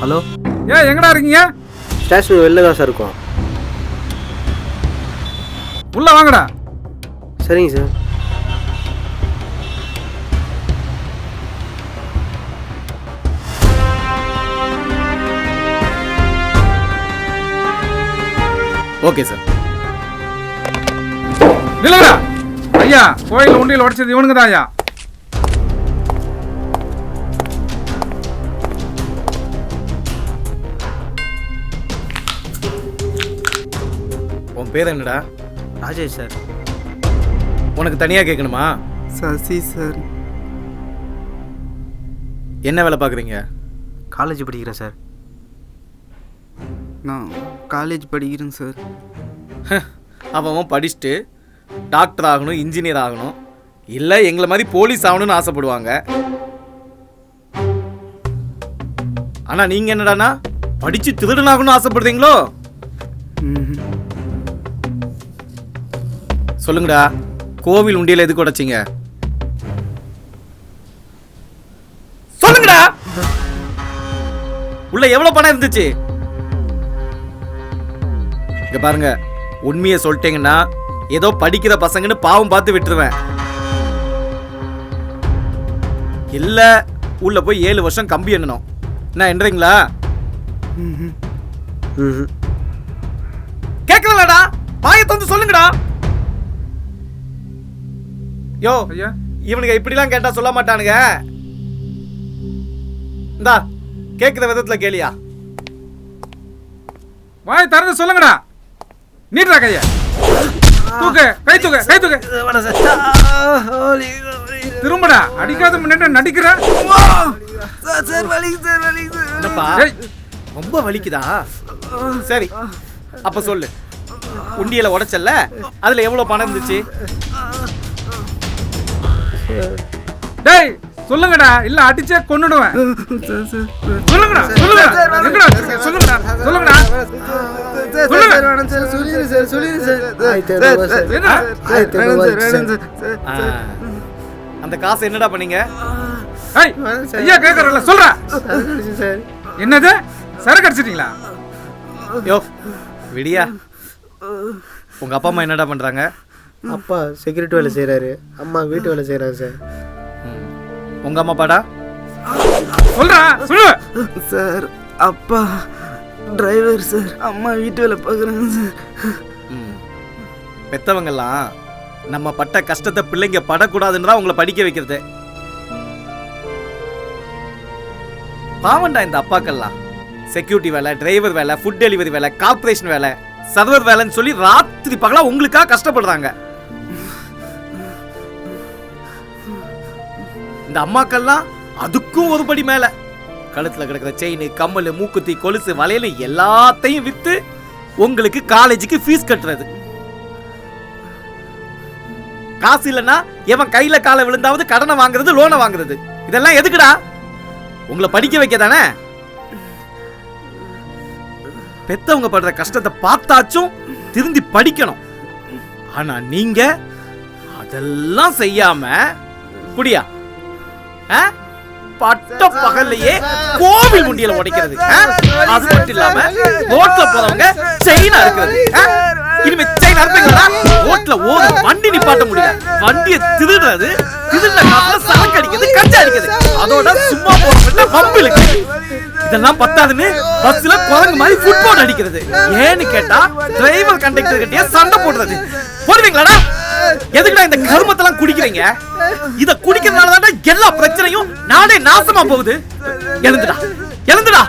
Hello, எங்கடா இருக்கீங்க? Station வெளில தான் சார் இருக்கோம். உள்ள வாங்கடா. சரிங்க சார். Okay sir. நில்லுங்கடா. ஐயா, கோயில் உண்டியில் உடைச்சது இவனுங்க தான் ஐயா. உன் பேர் என்னடா? ராஜேஷ் சார். உனக்கு தனியாக கேட்கணுமா? சசி சார். என்ன வேலை பார்க்குறீங்க? காலேஜ் படிக்கிறேன் சார். நான் காலேஜ் படிக்கிறேன் சார். அவன் படிச்சுட்டு டாக்டர் ஆகணும், இன்ஜினியர் ஆகணும், இல்லை எங்களை மாதிரி போலீஸ் ஆகணும்னு ஆசைப்படுவாங்க. ஆனால் நீங்கள் என்னடானா படித்து திருடனாகணும்னு ஆசைப்படுறீங்களோ? சொல்லுங்கடா, கோவில் உண்டியல் எதுக்கு உடைச்சிங்க? சொல்லுங்கடா. உள்ள எவ்வளவு பணம் இருந்துச்சு? இங்க பாருங்க, உண்மையை சொல்லிட்டீங்கன்னா ஏதோ படிக்கிற பசங்கன்னு பாவம் பார்த்து விட்டுருவேன். இல்ல உள்ள போய் 7 வருஷம் கம்பி எண்ணணும். என்ன என்றீங்களா? கேட்கலடா, பாயத்தை வந்து சொல்லுங்கடா. யோ ஐயா, இவனுங்க இப்படிலாம் கேட்டா சொல்ல மாட்டானுங்க. இந்தா கேட்கிற விதத்துல கேளியா. வாய் திறந்து சொல்லுங்கடா. நீட்ரா கைய. தூக்கு, கை தூக்கு, கை தூக்கு. திரும்படா. அடிக்காத முன்னாடி நடிக்கிற. சார் வலிக்கு சார், வலிக்கு சார். என்னப்பா ரொம்ப வலிக்குதா? சரி, அப்ப சொல்லு. உண்டியல உடைச்சல்ல, அதுல எவ்வளவு பணம் இருந்துச்சு? டேய் சொல்லுங்கடா, இல்ல அடிச்சே கொன்னுடுவேன். சொல்லுங்கடா, சொல்லுங்கடா. எங்கடா வச்சிருக்க? சொல்லுங்கடா, சொல்லுங்கடா. அந்த காசு என்னடா பண்ணீங்க? ஐயா கேக்குறல சொல்ற. என்னது சரக்கு அடிச்சிட்டீங்களா? யோ விடியா. உங்க அப்பா அம்மா என்னடா பண்றாங்க? அப்பா செக்யூரிட்டி வேலை செய்கிறாரு, அம்மா வீட்டு வேலை செய்கிறாரு சார். உங்க அம்மா அப்பாடா? சொல்றா, சொல்லு. சார் அப்பா டிரைவர் சார், அம்மா வீட்டு வேலை பார்க்குறாங்க சார். பெத்தவங்கெல்லாம் நம்ம பட்ட கஷ்டத்தை பிள்ளைங்க படக்கூடாதுன்றா உங்களை படிக்க வைக்கிறது. பாவண்டா இந்த அப்பாக்கெல்லாம். செக்யூரிட்டி வேலை, டிரைவர் வேலை, ஃபுட் டெலிவரி வேலை, கார்பரேஷன் வேலை, சர்வர் வேலைன்னு சொல்லி ராத்திரி பகலா உங்களுக்காக கஷ்டப்படுறாங்க. இந்த அம்மாக்கெல்லாம் அதுக்கும் ஒரு படி மேல கழுத்துல கிடக்கிற செயின், கம்மல், மூக்குத்தி, கொலுசு, வளையல் எல்லாத்தையும் வித்து உங்களுக்கு காலேஜுக்கு ஃபீஸ் கட்டுறது. காசு இல்லைன்னா எவன் கையில காலை விழுந்தாவது கடனை வாங்குறது, லோனை வாங்குறது. இதெல்லாம் எதுக்குடா? உங்களை படிக்க வைக்க தானே. பெத்தவங்க படுற கஷ்டத்தை பார்த்தாச்சும் திருந்தி படிக்கணும். ஆனா நீங்க அதெல்லாம் செய்யாம குடியா பட்ட பகல்லையே கோவில் முண்டியில உடைக்கிறது. அது மட்டும் இல்லாம ரோட்ல போறவங்க செயின் அறுக்கிறது. இனிமே செயின் அறுப்பீங்களா? ரோட்ல ஒரு வண்டி நிப்பாட்ட முடியல, வண்டியை திருடுறது, திருடுற காசுல சரக்கு அடிக்கிறது, கஞ்சா அடிக்கிறது, அதோட சும்மா போறவங்க பம்பு இழுக்கிறது. இதெல்லாம் பத்தாதுன்னு பஸ்ல குரங்கு மாதிரி ஃபுட்பால் அடிக்கிறது. ஏன்னு கேட்டா டிரைவர் கண்டக்டர் கிட்டே சண்டை போடுறது. போடுவீங்களாடா? எதுக்குடா இந்த கருமத்தெல்லாம் குடிக்கிறீங்க? இத குடிக்கிறதுனால தான் எல்லா பிரச்சனையும் நாடே நாசமா போகுது. எழுந்துடா, எழுந்துடா.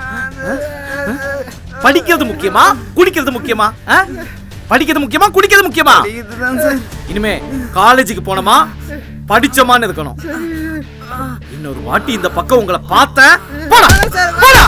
படிக்கிறது முக்கியமா, குடிக்கிறது முக்கியமா? படிக்கிறது முக்கியமா, குடிக்கிறது முக்கியமா? இனிமே காலேஜுக்கு போனோமா படிச்சோமான்னு இருக்கணும். இன்னொரு வாட்டி இந்த பக்கம் உங்களை பார்த்தேன் போடா, போடா.